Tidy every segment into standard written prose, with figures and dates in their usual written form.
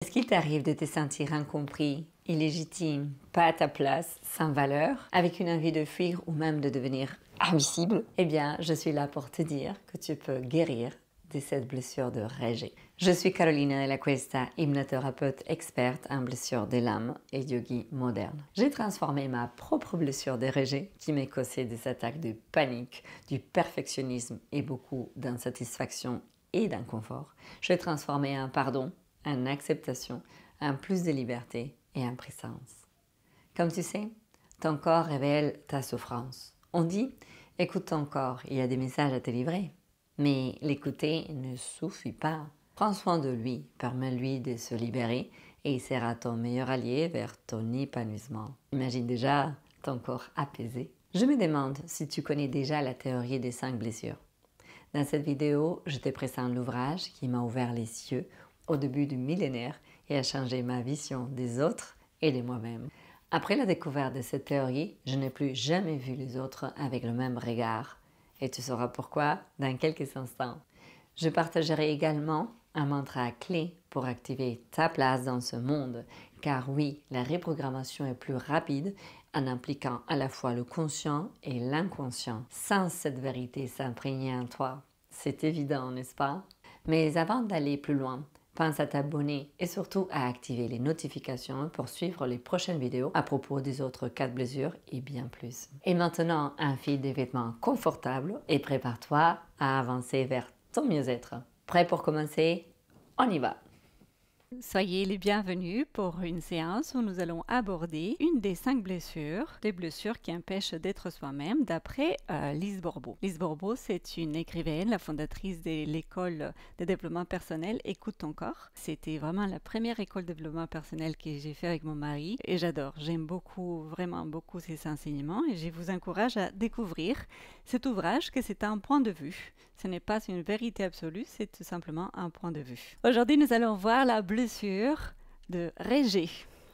Est-ce qu'il t'arrive de te sentir incompris, illégitime, pas à ta place, sans valeur, avec une envie de fuir ou même de devenir invisible? Eh bien, je suis là pour te dire que tu peux guérir de cette blessure de rejet. Je suis Carolina Della Cuesta, hypnothérapeute experte en blessure de l'âme et yogi moderne. J'ai transformé ma propre blessure de rejet qui m'est causée des attaques de panique, du perfectionnisme et beaucoup d'insatisfaction et d'inconfort. Je l'ai transformé en pardon, en acceptation, en plus de liberté et en présence. Comme tu sais, ton corps révèle ta souffrance. On dit, écoute ton corps, il y a des messages à te livrer. Mais l'écouter ne suffit pas. Prends soin de lui, permets-lui de se libérer et il sera ton meilleur allié vers ton épanouissement. Imagine déjà ton corps apaisé. Je me demande si tu connais déjà la théorie des 5 blessures. Dans cette vidéo, je te présente l'ouvrage qui m'a ouvert les yeux au début du millénaire et a changé ma vision des autres et de moi-même. Après la découverte de cette théorie, je n'ai plus jamais vu les autres avec le même regard. Et tu sauras pourquoi dans quelques instants. Je partagerai également un mantra clé pour activer ta place dans ce monde. Car oui, la reprogrammation est plus rapide en impliquant à la fois le conscient et l'inconscient. Sans cette vérité s'imprégner en toi. C'est évident, n'est-ce pas? Mais avant d'aller plus loin, pense à t'abonner et surtout à activer les notifications pour suivre les prochaines vidéos à propos des autres 4 blessures et bien plus. Et maintenant, enfile des vêtements confortables et prépare-toi à avancer vers ton mieux-être. Prêt pour commencer? On y va! Soyez les bienvenus pour une séance où nous allons aborder une des 5 blessures, des blessures qui empêchent d'être soi-même, d'après Lise Bourbeau. Lise Bourbeau, c'est une écrivaine, la fondatrice de l'école de développement personnel Écoute ton corps. C'était vraiment la première école de développement personnel que j'ai fait avec mon mari et j'adore. J'aime beaucoup, vraiment beaucoup ses enseignements et je vous encourage à découvrir cet ouvrage que c'est un point de vue. Ce n'est pas une vérité absolue, c'est tout simplement un point de vue. Aujourd'hui, nous allons voir la blessure de rejet.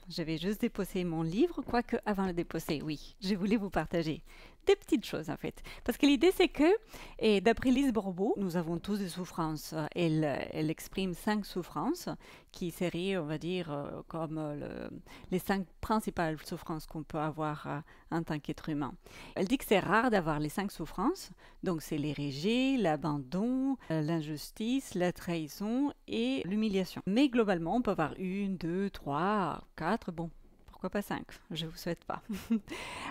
Je vais juste déposer mon livre, quoique avant de déposer, oui, je voulais vous partager des petites choses en fait. Parce que l'idée c'est que, et d'après Lise Bourbeau, nous avons tous des souffrances. Elle exprime 5 souffrances qui seraient, on va dire, comme les 5 principales souffrances qu'on peut avoir en tant qu'être humain. Elle dit que c'est rare d'avoir les 5 souffrances. Donc c'est les rejets, l'abandon, l'injustice, la trahison et l'humiliation. Mais globalement, on peut avoir 1, 2, 3, 4, bon. Pourquoi pas 5? Je ne vous souhaite pas.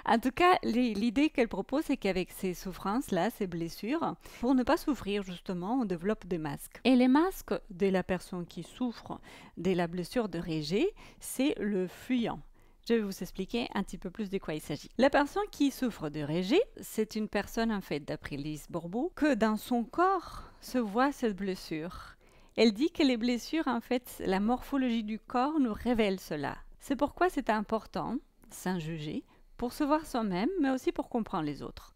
En tout cas, l'idée qu'elle propose, c'est qu'avec ces souffrances-là, ces blessures, pour ne pas souffrir, justement, on développe des masques. Et les masques de la personne qui souffre de la blessure de rejet, c'est le fuyant. Je vais vous expliquer un petit peu plus de quoi il s'agit. La personne qui souffre de rejet, c'est une personne, en fait, d'après Lise Bourbeau, que dans son corps se voit cette blessure. Elle dit que les blessures, en fait, la morphologie du corps nous révèle cela. C'est pourquoi c'est important, sans juger, pour se voir soi-même, mais aussi pour comprendre les autres.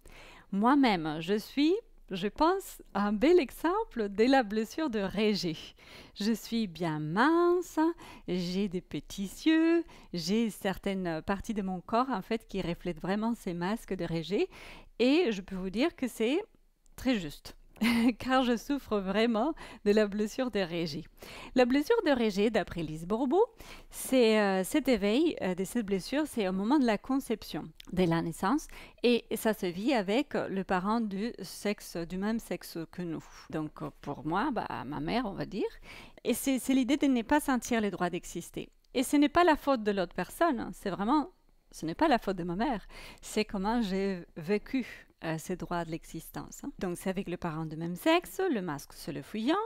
Moi-même, je pense, un bel exemple de la blessure de rejet. Je suis bien mince, j'ai des petits yeux, j'ai certaines parties de mon corps, en fait, qui reflètent vraiment ces masques de rejet, et je peux vous dire que c'est très juste. Car je souffre vraiment de la blessure de rejet. La blessure de rejet, d'après Lise Bourbeau, c'est cet éveil de cette blessure, c'est au moment de la conception, de la naissance, et ça se vit avec le parent du même sexe que nous. Donc pour moi, ma mère, on va dire, et c'est l'idée de ne pas sentir les droits d'exister. Et ce n'est pas la faute de l'autre personne, ce n'est pas la faute de ma mère, c'est comment j'ai vécu ces droits de l'existence. Donc c'est avec le parent de même sexe, le masque c'est le fuyant,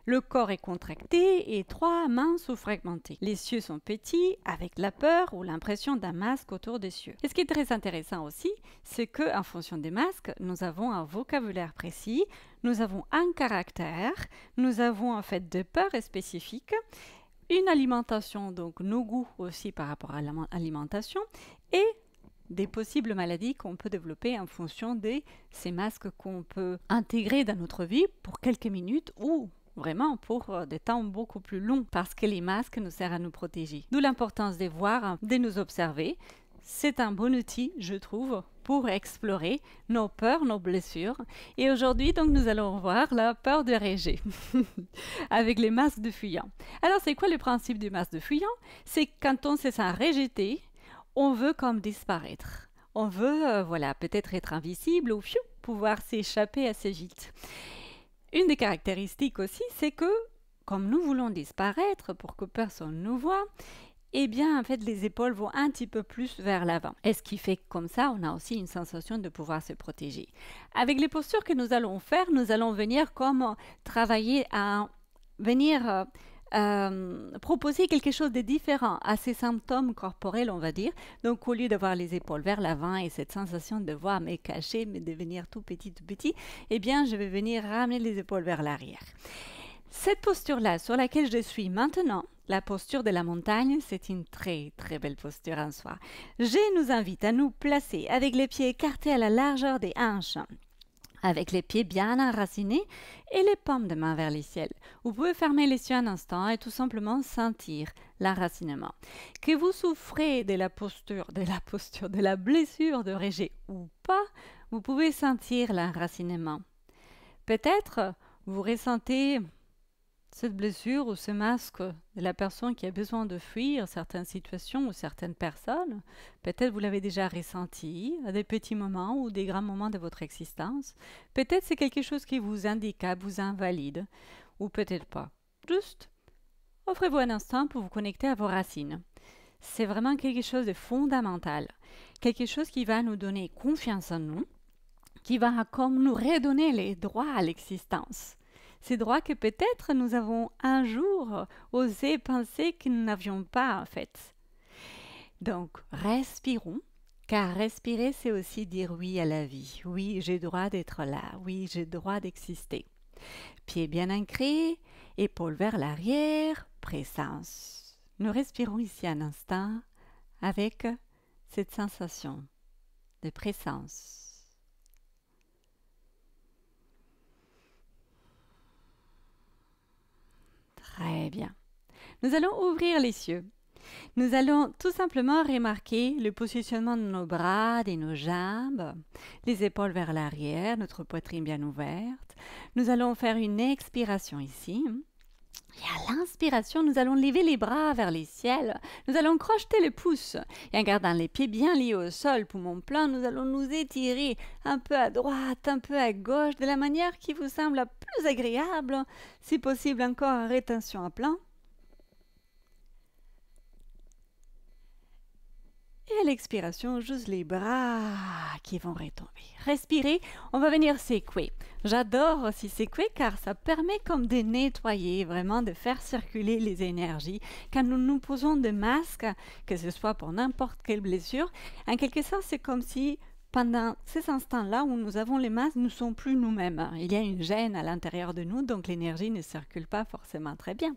le corps est contracté et 3 mains sont fragmentées. Les yeux sont petits avec la peur ou l'impression d'un masque autour des yeux. Et ce qui est très intéressant aussi, c'est qu'en fonction des masques, nous avons un vocabulaire précis, nous avons un caractère, nous avons en fait des peurs spécifiques, une alimentation, donc nos goûts aussi par rapport à l'alimentation, et des possibles maladies qu'on peut développer en fonction de ces masques qu'on peut intégrer dans notre vie pour quelques minutes ou vraiment pour des temps beaucoup plus longs parce que les masques nous servent à nous protéger. D'où l'importance de voir, de nous observer. C'est un bon outil, je trouve, pour explorer nos peurs, nos blessures. Et aujourd'hui, donc, nous allons voir la peur de rejet avec les masques de fuyant. Alors, c'est quoi le principe du masque de fuyant? C'est quand on se sent rejeté, on veut comme disparaître. On veut, voilà, peut-être être invisible ou pouvoir s'échapper assez vite. Une des caractéristiques aussi, c'est que, comme nous voulons disparaître pour que personne ne nous voit, eh bien, en fait, les épaules vont un petit peu plus vers l'avant. Et ce qui fait que comme ça, on a aussi une sensation de pouvoir se protéger. Avec les postures que nous allons faire, nous allons venir comme travailler à venir proposer quelque chose de différent à ces symptômes corporels, on va dire. Donc, au lieu d'avoir les épaules vers l'avant et cette sensation de voir me cacher, mais devenir tout petit, eh bien, je vais venir ramener les épaules vers l'arrière. Cette posture-là, sur laquelle je suis maintenant, la posture de la montagne, c'est une très très belle posture en soi. Je nous invite à nous placer avec les pieds écartés à la largeur des hanches, avec les pieds bien enracinés et les paumes de main vers le ciel. Vous pouvez fermer les yeux un instant et tout simplement sentir l'enracinement. Que vous souffrez de la blessure de rejet ou pas, vous pouvez sentir l'enracinement. Peut-être vous ressentez cette blessure ou ce masque de la personne qui a besoin de fuir certaines situations ou certaines personnes. Peut-être vous l'avez déjà ressenti à des petits moments ou des grands moments de votre existence. Peut-être c'est quelque chose qui vous handicape, vous invalide, ou peut-être pas. Juste, offrez-vous un instant pour vous connecter à vos racines. C'est vraiment quelque chose de fondamental, quelque chose qui va nous donner confiance en nous, qui va comme nous redonner les droits à l'existence. Ces droits que peut-être nous avons un jour osé penser que nous n'avions pas en fait. Donc, respirons, car respirer, c'est aussi dire oui à la vie. Oui, j'ai le droit d'être là. Oui, j'ai le droit d'exister. Pieds bien ancrés, épaules vers l'arrière, présence. Nous respirons ici un instant avec cette sensation de présence. Très bien. Nous allons ouvrir les yeux. Nous allons tout simplement remarquer le positionnement de nos bras, de nos jambes, les épaules vers l'arrière, notre poitrine bien ouverte. Nous allons faire une expiration ici. Et à l'inspiration, nous allons lever les bras vers le ciel. Nous allons crocheter le pouce. Et en gardant les pieds bien liés au sol, poumon plein, nous allons nous étirer un peu à droite, un peu à gauche, de la manière qui vous semble la plus agréable. Si possible, encore en rétention à plein. Et à l'expiration, juste les bras qui vont retomber. Respirez, on va venir secouer. J'adore aussi secouer car ça permet comme de nettoyer, vraiment de faire circuler les énergies. Quand nous nous posons des masques, que ce soit pour n'importe quelle blessure, en quelque sorte, c'est comme si pendant ces instants-là où nous avons les masques, nous ne sommes plus nous-mêmes. Il y a une gêne à l'intérieur de nous, donc l'énergie ne circule pas forcément très bien.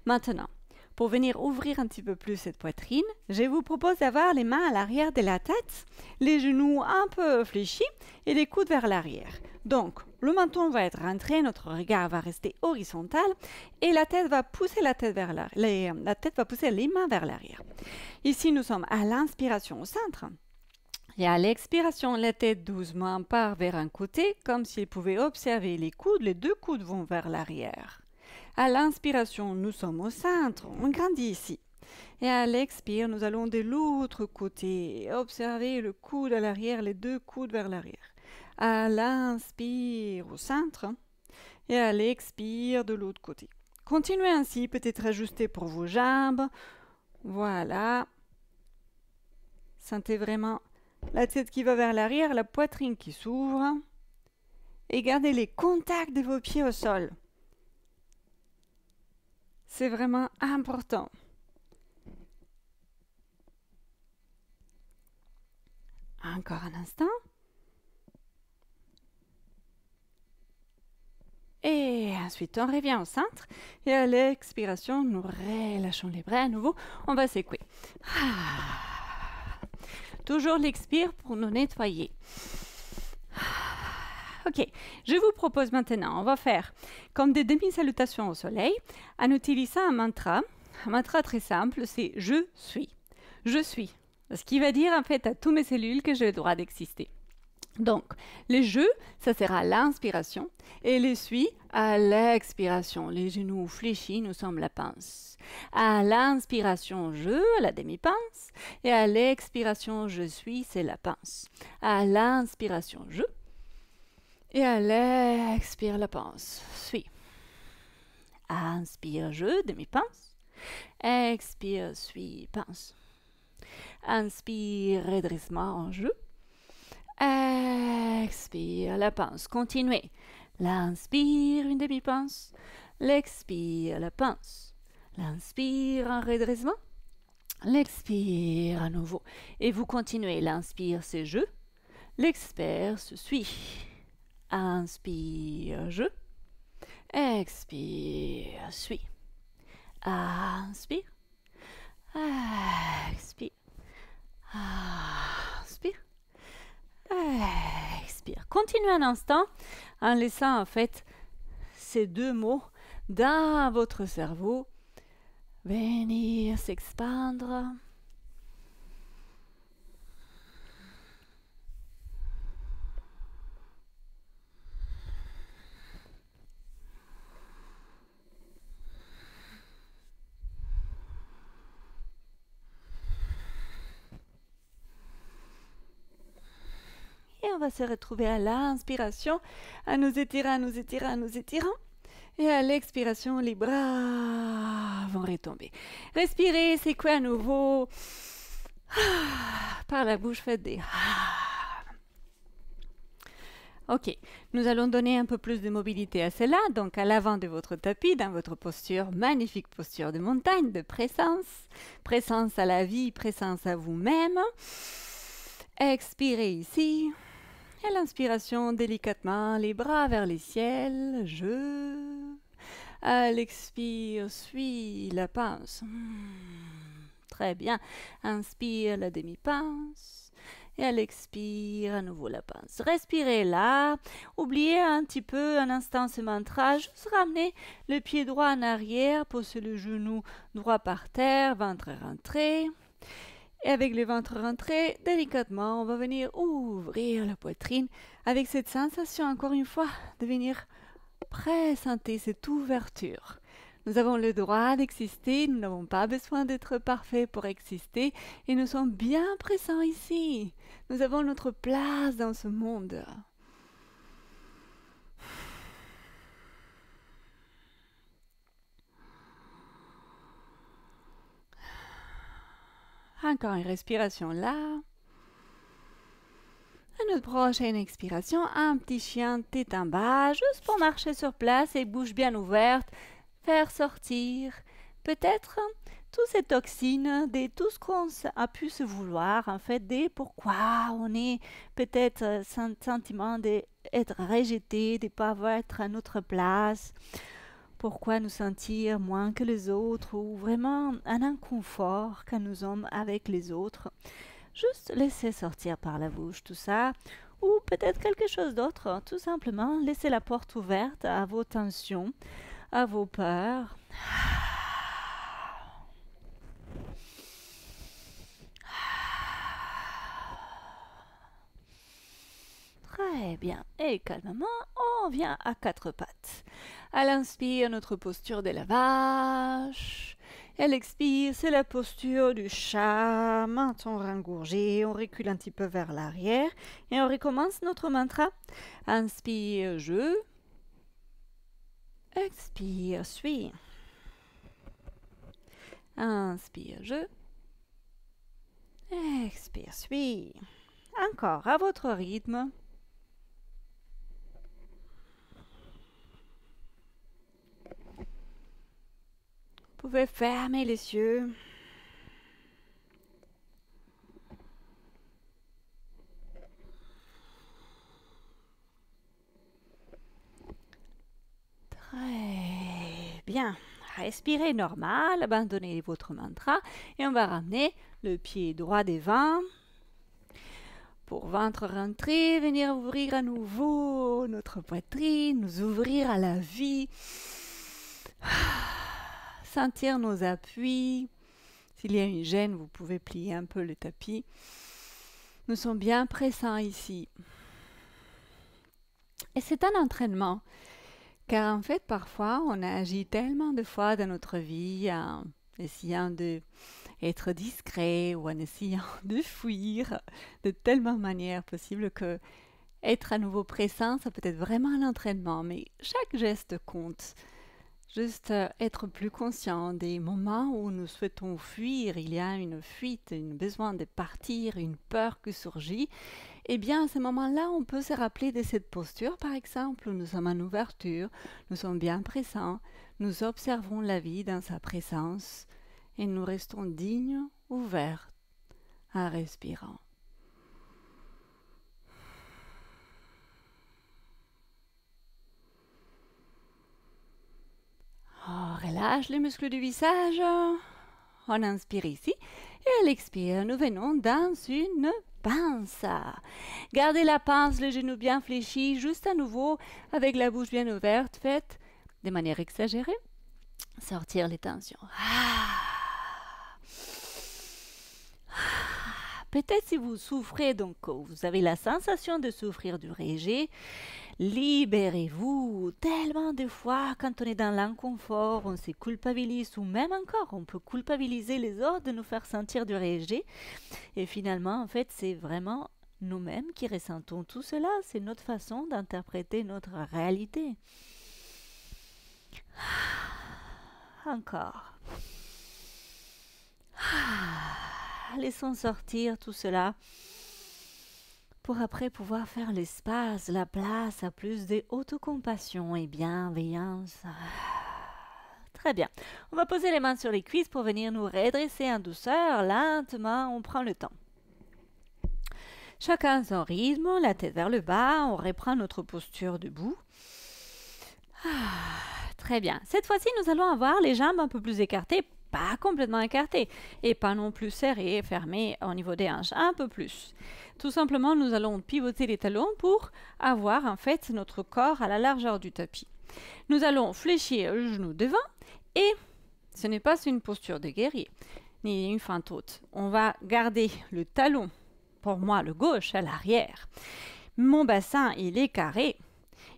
Maintenant, pour venir ouvrir un petit peu plus cette poitrine, je vous propose d'avoir les mains à l'arrière de la tête, les genoux un peu fléchis et les coudes vers l'arrière. Donc, le menton va être rentré, notre regard va rester horizontal et la tête va pousser va pousser les mains vers l'arrière. Ici, nous sommes à l'inspiration au centre. Et à l'expiration, la tête doucement part vers un côté, comme si vous pouvez observer les coudes, les deux coudes vont vers l'arrière. À l'inspiration, nous sommes au centre, on grandit ici. Et à l'expire, nous allons de l'autre côté. Observez le coude à l'arrière, les deux coudes vers l'arrière. À l'inspire, au centre. Et à l'expire, de l'autre côté. Continuez ainsi, peut-être ajuster pour vos jambes. Voilà. Sentez vraiment la tête qui va vers l'arrière, la poitrine qui s'ouvre. Et gardez les contacts de vos pieds au sol. C'est vraiment important. Encore un instant. Et ensuite, on revient au centre. Et à l'expiration, nous relâchons les bras à nouveau. On va secouer. Toujours l'expire pour nous nettoyer. Ok, je vous propose maintenant, on va faire comme des demi-salutations au soleil en utilisant un mantra très simple, c'est « Je suis ». Je suis. Ce qui va dire en fait à tous mes cellules que j'ai le droit d'exister. Donc, les je, ça sera à l'inspiration et les suis à l'expiration. Les genoux fléchis, nous sommes la pince. À l'inspiration, je, la demi-pince. Et à l'expiration, je suis, c'est la pince. À l'inspiration, je. Et à l'expire, la pince. Suis. Inspire, je, demi-pince. Expire, suis, pince. Inspire, redressement, je. Expire, la pince. Continuez. L'inspire, une demi-pince. L'expire, la pince. L'inspire, un redressement. L'expire à nouveau. Et vous continuez. L'inspire, c'est je. L'expire, se suit. Inspire, je. Expire, suis. Inspire. Expire. Inspire. Expire. Continuez un instant en laissant en fait ces deux mots dans votre cerveau venir s'expandre. Et on va se retrouver à l'inspiration, à nous étirant, nous étirant, nous étirant. Et à l'expiration, les bras vont retomber. Respirez, secouez à nouveau. Par la bouche, faites des... Ok, nous allons donner un peu plus de mobilité à cela, donc à l'avant de votre tapis, dans votre posture, magnifique posture de montagne, de présence. Présence à la vie, présence à vous-même. Expirez ici. Et l'inspiration, délicatement, les bras vers les ciels, je. À l'expire, suis la pince. Très bien. Inspire la demi-pince. Et à l'expire, à nouveau la pince. Respirez là. Oubliez un petit peu, un instant ce mantra. Juste ramenez le pied droit en arrière, posez le genou droit par terre, ventre rentré. Et avec le ventre rentré, délicatement, on va venir ouvrir la poitrine avec cette sensation, encore une fois, de venir présenter cette ouverture. Nous avons le droit d'exister, nous n'avons pas besoin d'être parfaits pour exister et nous sommes bien présents ici. Nous avons notre place dans ce monde. Encore une respiration là. À notre prochaine expiration, un petit chien tête en bas, juste pour marcher sur place et bouche bien ouverte. Faire sortir peut-être toutes ces toxines, tout ce qu'on a pu se vouloir, en fait, des pourquoi on est peut-être sentiment d'être rejeté, de ne pas avoir être à notre place. Pourquoi nous sentir moins que les autres ou vraiment un inconfort quand nous sommes avec les autres. Juste laisser sortir par la bouche tout ça ou peut-être quelque chose d'autre. Tout simplement laisser la porte ouverte à vos tensions, à vos peurs. Très bien. Et calmement, on vient à quatre pattes. À l'inspire, notre posture de la vache. Et à l'expire, c'est la posture du chat. Menton rengourgé. On recule un petit peu vers l'arrière. Et on recommence notre mantra. Inspire, je. Expire, suis. Inspire, je. Expire, suis. Encore à votre rythme. Vous pouvez fermer les yeux. Très bien. Respirez normal, abandonnez votre mantra et on va ramener le pied droit devant. Pour ventre rentré, venir ouvrir à nouveau notre poitrine, nous ouvrir à la vie. Sentir nos appuis. S'il y a une gêne, vous pouvez plier un peu le tapis. Nous sommes bien présents ici. Et c'est un entraînement, car en fait, parfois, on agit tellement de fois dans notre vie en essayant d'être discret ou en essayant de fuir de tellement de manières possibles que être à nouveau présent, ça peut être vraiment un entraînement, mais chaque geste compte. Juste être plus conscient des moments où nous souhaitons fuir, il y a une fuite, un besoin de partir, une peur qui surgit. Eh bien, à ce moment-là, on peut se rappeler de cette posture, par exemple, où nous sommes en ouverture, nous sommes bien présents, nous observons la vie dans sa présence et nous restons dignes, ouverts, en respirant. On relâche les muscles du visage. On inspire ici et à l'expire, nous venons dans une pince. Gardez la pince, les genoux bien fléchis, juste à nouveau avec la bouche bien ouverte, faites de manière exagérée. Sortir les tensions. Peut-être si vous souffrez, donc vous avez la sensation de souffrir du rejet, libérez-vous. Tellement de fois, quand on est dans l'inconfort, on se culpabilise ou même encore, on peut culpabiliser les autres de nous faire sentir du rejet. Et finalement, en fait, c'est vraiment nous-mêmes qui ressentons tout cela. C'est notre façon d'interpréter notre réalité. Encore. Laissons sortir tout cela pour après pouvoir faire l'espace, la place à plus d'autocompassion et bienveillance. Très bien. On va poser les mains sur les cuisses pour venir nous redresser en douceur. Lentement, on prend le temps. Chacun son rythme, la tête vers le bas, on reprend notre posture debout. Très bien. Cette fois-ci, nous allons avoir les jambes un peu plus écartées, pas complètement écartées, et pas non plus serrées, fermées au niveau des hanches, un peu plus. Tout simplement, nous allons pivoter les talons pour avoir en fait notre corps à la largeur du tapis. Nous allons fléchir le genou devant, et ce n'est pas une posture de guerrier, ni une feinte haute. On va garder le talon, pour moi le gauche, à l'arrière. Mon bassin, il est carré,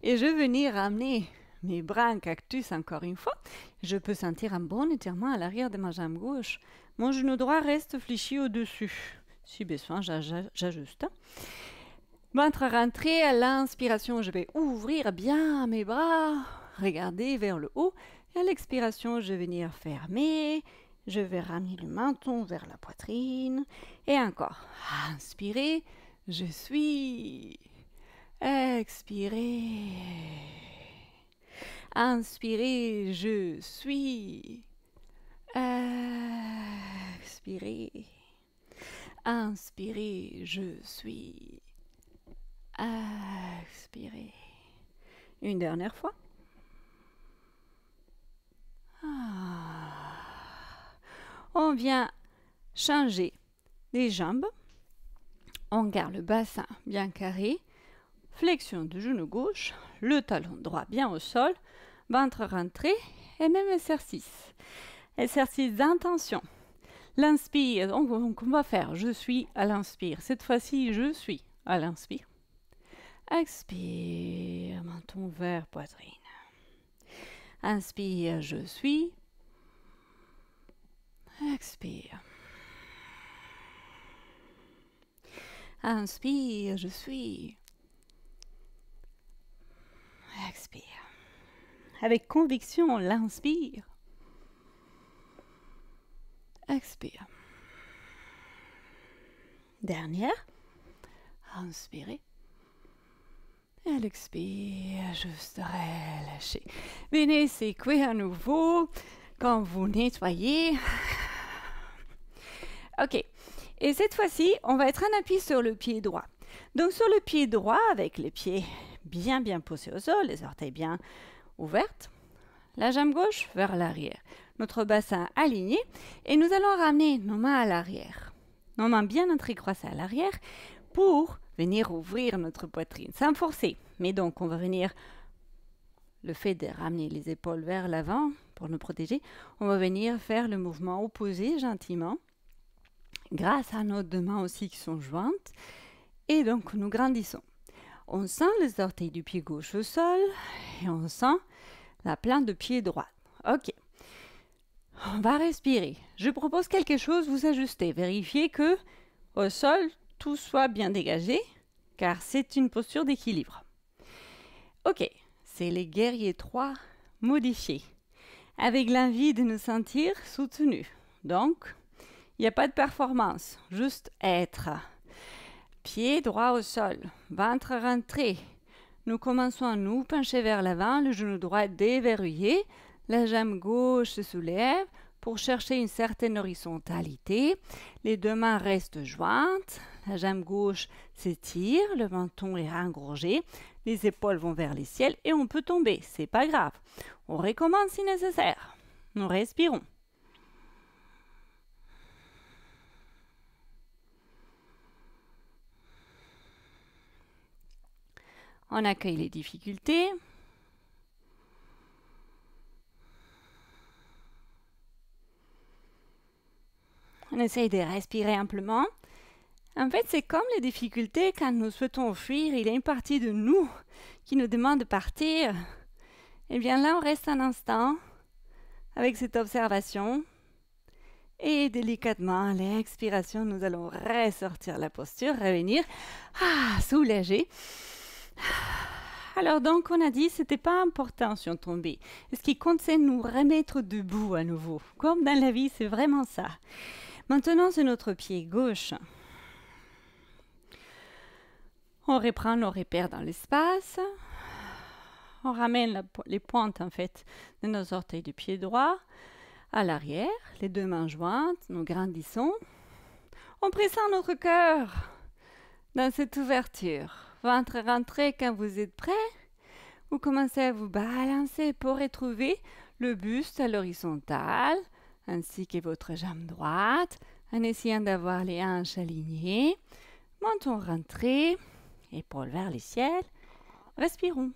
et je vais venir ramener mes bras en cactus encore une fois. Je peux sentir un bon étirement à l'arrière de ma jambe gauche. Mon genou droit reste fléchi au-dessus. Si besoin, j'ajuste. Ventre rentré, à l'inspiration, je vais ouvrir bien mes bras, regarder vers le haut. Et à l'expiration, je vais venir fermer. Je vais ramener le menton vers la poitrine. Et encore. Inspirez, je suis. Expirez. Inspirez, je suis. Expirez. Inspirez, je suis. Expirez. Une dernière fois. On vient changer les jambes. On garde le bassin bien carré. Flexion du genou gauche. Le talon droit bien au sol. Ventre rentré et même exercice. Exercice d'intention. L'inspire, donc on va faire je suis à l'inspire. Cette fois-ci, je suis à l'inspire. Expire, menton vers poitrine. Inspire, je suis. Expire. Inspire, je suis. Expire. Avec conviction, on l'inspire. Expire. Dernière. Inspirez. Et l'expire, juste relâchez. Venez secouer à nouveau quand vous nettoyez. Ok. Et cette fois-ci, on va être en appui sur le pied droit. Donc sur le pied droit, avec les pieds bien posés au sol, les orteils bien ouvertes, la jambe gauche vers l'arrière. Notre bassin aligné et nous allons ramener nos mains à l'arrière. Nos mains bien entrecroisées à l'arrière pour venir ouvrir notre poitrine sans forcer. Mais donc on va venir, le fait de ramener les épaules vers l'avant pour nous protéger, on va venir faire le mouvement opposé gentiment, grâce à nos deux mains aussi qui sont jointes. Et donc, nous grandissons. On sent les orteils du pied gauche au sol et on sent la plante de pied droit. Ok. On va respirer. Je propose quelque chose, vous ajustez. Vérifiez que au sol, tout soit bien dégagé, car c'est une posture d'équilibre. Ok. C'est les guerriers 3 modifiés, avec l'envie de nous sentir soutenus. Donc, il n'y a pas de performance, juste être. Pied droit au sol, ventre rentré. Nous commençons à nous pencher vers l'avant, le genou droit déverrouillé, la jambe gauche se soulève pour chercher une certaine horizontalité. Les deux mains restent jointes, la jambe gauche s'étire, le menton est engorgé, les épaules vont vers les ciels et on peut tomber, c'est pas grave. On recommence si nécessaire. Nous respirons. On accueille les difficultés. On essaye de respirer amplement. En fait, c'est comme les difficultés quand nous souhaitons fuir. Il y a une partie de nous qui nous demande de partir. Eh bien là, on reste un instant avec cette observation. Et délicatement, à l'expiration, nous allons ressortir la posture, revenir, soulager. Alors donc, on a dit, c'était pas important si on tombait. Ce qui compte, c'est nous remettre debout à nouveau. Comme dans la vie, c'est vraiment ça. Maintenant, c'est notre pied gauche. On reprend nos repères dans l'espace. On ramène les pointes, en fait, de nos orteils du pied droit à l'arrière. Les deux mains jointes, nous grandissons. On pressent notre cœur dans cette ouverture. Ventre rentré quand vous êtes prêt. Vous commencez à vous balancer pour retrouver le buste à l'horizontale, ainsi que votre jambe droite, en essayant d'avoir les hanches alignées. Menton rentré, épaules vers le ciel. Respirons.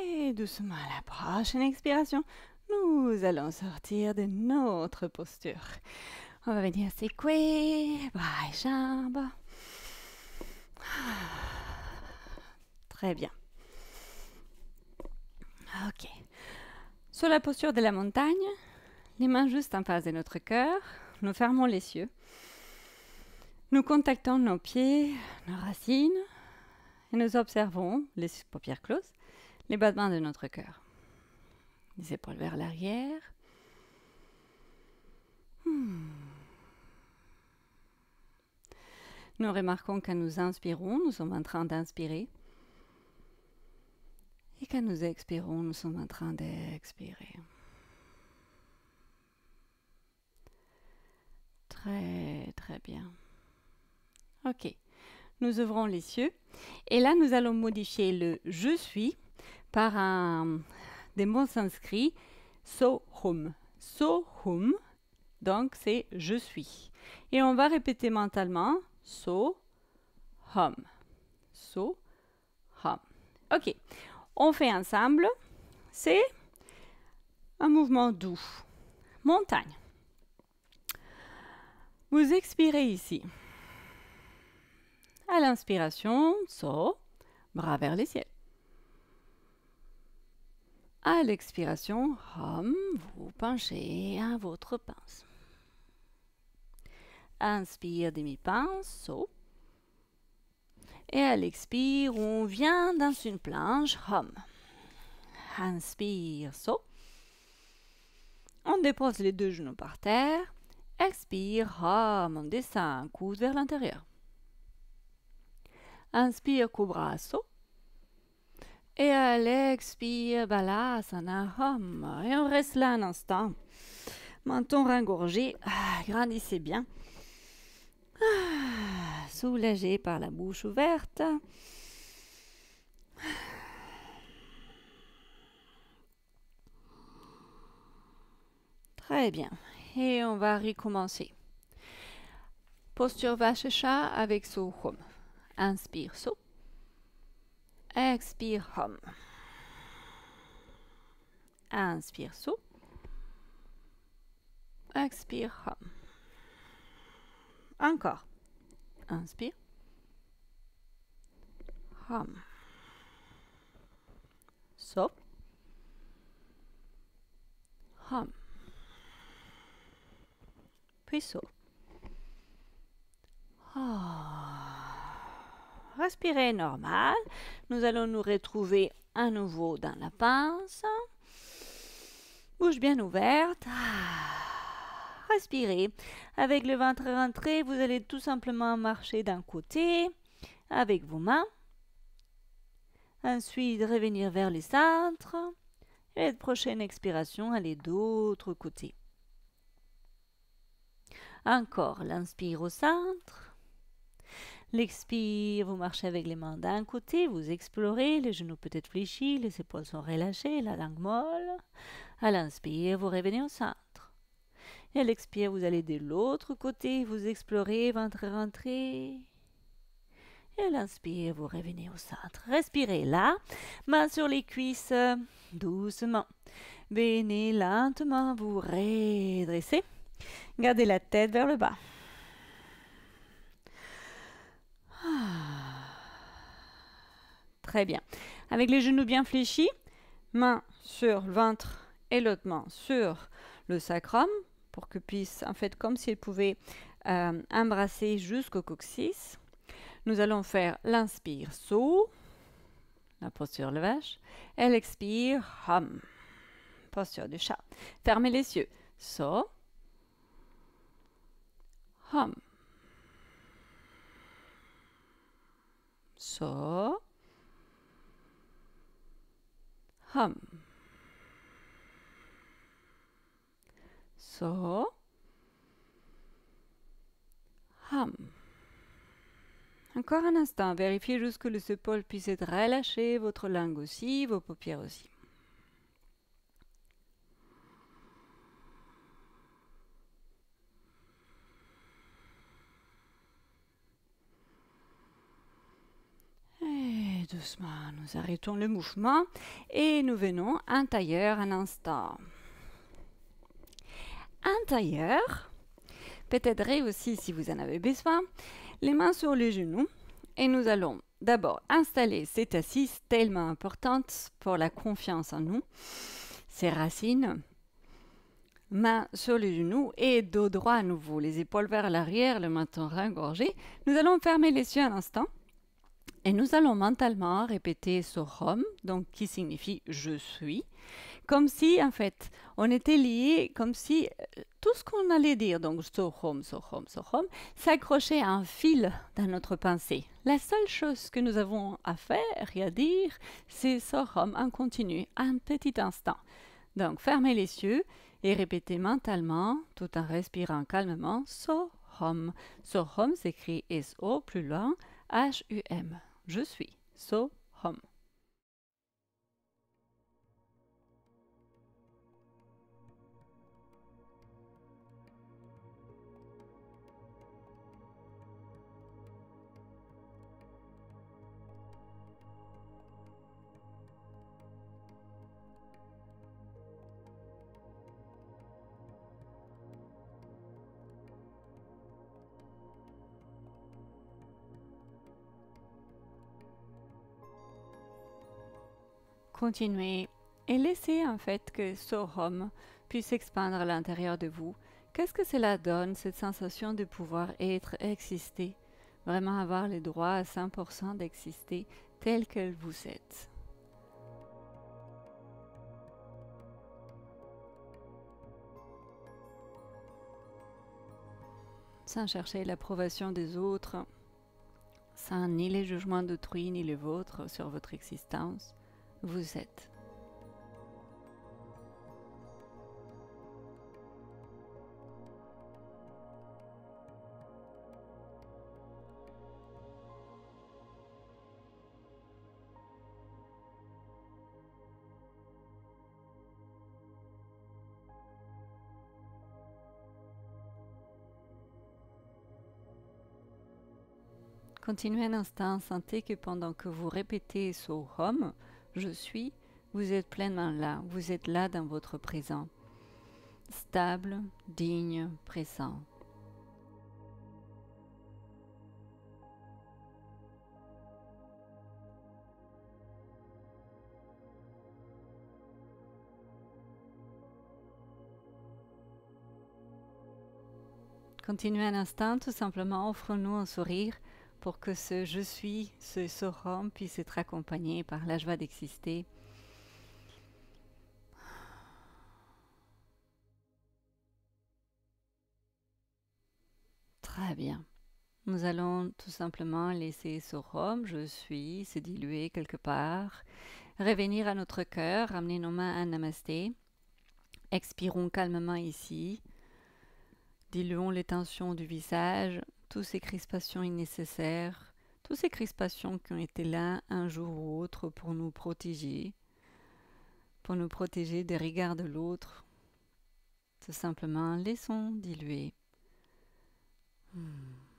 Et doucement à la prochaine expiration, nous allons sortir de notre posture. On va venir secouer, bras et jambes. Très bien. Ok. Sur la posture de la montagne, les mains juste en face de notre cœur, nous fermons les yeux. Nous contactons nos pieds, nos racines, et nous observons, les paupières closes, les battements de notre cœur. Les épaules vers l'arrière. Nous remarquons quand nous inspirons, nous sommes en train d'inspirer. Et quand nous expirons, nous sommes en train d'expirer. Très, très bien. Ok. Nous ouvrons les yeux. Et là, nous allons modifier le « je suis » par des mots sanscrits sohum. Sohum, donc c'est je suis. Et on va répéter mentalement sohum. Sohum. Ok. On fait ensemble. C'est un mouvement doux. Montagne. Vous expirez ici. À l'inspiration, so, bras vers les ciels. À l'expiration, hum, vous penchez à votre pince. Inspire, demi-pince, so. Et à l'expire, on vient dans une planche, hum. Inspire, so. On dépose les deux genoux par terre. Expire, hum, on descend, coude vers l'intérieur. Inspire, cobra, so. Et à l'expire, balasana, hum. Et on reste là un instant. Menton rengorgé. Grandissez bien. soulagé par la bouche ouverte. Très bien. Et on va recommencer. Posture vache-chat avec So Hum. Inspire So. Expire Hum. Inspire So. Expire Hum. Encore. Inspire. Hum. So. Hum. Puis So. Respirez normal. Nous allons nous retrouver à nouveau dans la pince. Bouche bien ouverte. Respirez. Avec le ventre rentré, vous allez tout simplement marcher d'un côté avec vos mains. Ensuite, revenir vers le centre. Et la prochaine expiration, allez d'autre côté. Encore, l'inspire au centre. L'expire, vous marchez avec les mains d'un côté, vous explorez, les genoux peut-être fléchis, les épaules sont relâchées, la langue molle. À l'inspire, vous revenez au centre. Et à l'expire, vous allez de l'autre côté, vous explorez, ventre rentré. Et à l'inspire, vous revenez au centre. Respirez là, main sur les cuisses, doucement. Venez lentement vous redresser. Gardez la tête vers le bas. Très bien. Avec les genoux bien fléchis, main sur le ventre et l'autre main sur le sacrum pour que puisse, en fait, comme si elle pouvait embrasser jusqu'au coccyx. Nous allons faire l'inspire So, la posture de vache, et l'expire Hum, posture du chat. Fermez les yeux. So, Hum. So, Hum. So, Hum. Encore un instant, vérifiez juste que les épaules puissent être relâchées, votre langue aussi, vos paupières aussi. Et doucement, nous arrêtons le mouvement et nous venons en tailleur un instant. En tailleur, peut-être aussi si vous en avez besoin, les mains sur les genoux et nous allons d'abord installer cette assise tellement importante pour la confiance en nous, ces racines. Mains sur les genoux et dos droit à nouveau, les épaules vers l'arrière, le menton rengorgé. Nous allons fermer les yeux un instant et nous allons mentalement répéter Sohom, donc qui signifie je suis, comme si en fait on était liés, comme si tout ce qu'on allait dire, donc Sohom, Sohom, Sohom, s'accrochait à un fil dans notre pensée. La seule chose que nous avons à faire et à dire, c'est Sohom en continu, un petit instant. Donc fermez les yeux et répétez mentalement, tout en respirant calmement, Sohom. Sohom s'écrit S-O plus loin, H-U-M. Je suis Sohom. Continuez et laissez en fait que Sohom puisse expandre à l'intérieur de vous. Qu'est-ce que cela donne, cette sensation de pouvoir être, exister, vraiment avoir le droit à 100% d'exister tel que vous êtes. Sans chercher l'approbation des autres, sans ni les jugements d'autrui ni les vôtres sur votre existence, vous êtes. Continuez un instant, sentez que pendant que vous répétez Soham, je suis, vous êtes pleinement là, vous êtes là dans votre présent. Stable, digne, présent. Continuez un instant, tout simplement, offrons-nous un sourire pour que ce je suis, ce Soham puisse être accompagné par la joie d'exister. Très bien. Nous allons tout simplement laisser Soham, je suis, se diluer quelque part, revenir à notre cœur, ramener nos mains à Namasté. Expirons calmement ici. Diluons les tensions du visage, toutes ces crispations innécessaires, toutes ces crispations qui ont été là un jour ou autre pour nous protéger des regards de l'autre. Tout simplement, laissons diluer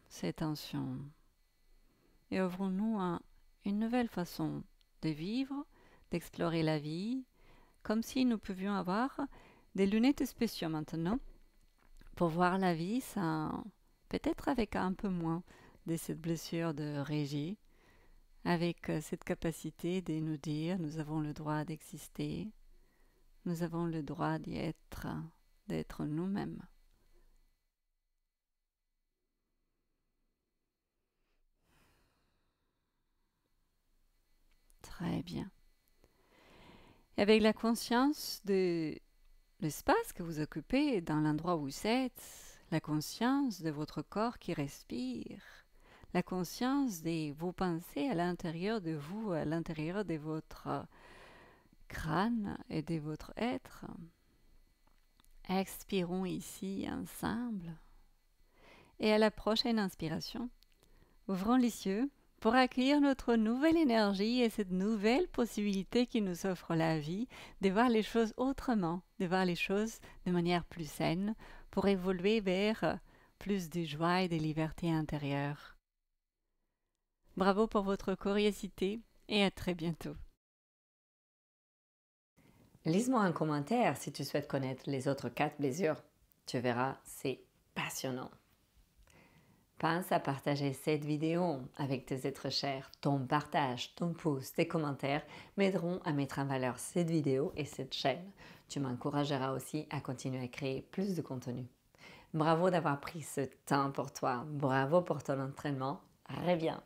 ces tensions et ouvrons-nous à une nouvelle façon de vivre, d'explorer la vie, comme si nous pouvions avoir des lunettes spéciales maintenant pour voir la vie peut-être avec un peu moins de cette blessure de Régie, avec cette capacité de nous dire nous avons le droit d'exister, nous avons le droit d'être nous-mêmes. Très bien. Et avec la conscience de l'espace que vous occupez dans l'endroit où vous êtes, la conscience de votre corps qui respire, la conscience de vos pensées à l'intérieur de vous, à l'intérieur de votre crâne et de votre être. Expirons ici ensemble. Et à la prochaine inspiration, ouvrons les yeux pour accueillir notre nouvelle énergie et cette nouvelle possibilité qui nous offre la vie de voir les choses autrement, de voir les choses de manière plus saine pour évoluer vers plus de joie et de liberté intérieure. Bravo pour votre curiosité et à très bientôt. Lise-moi un commentaire si tu souhaites connaître les autres 4 blessures. Tu verras, c'est passionnant. Pense à partager cette vidéo avec tes êtres chers. Ton partage, ton pouce, tes commentaires m'aideront à mettre en valeur cette vidéo et cette chaîne. Tu m'encourageras aussi à continuer à créer plus de contenu. Bravo d'avoir pris ce temps pour toi. Bravo pour ton entraînement. Reviens.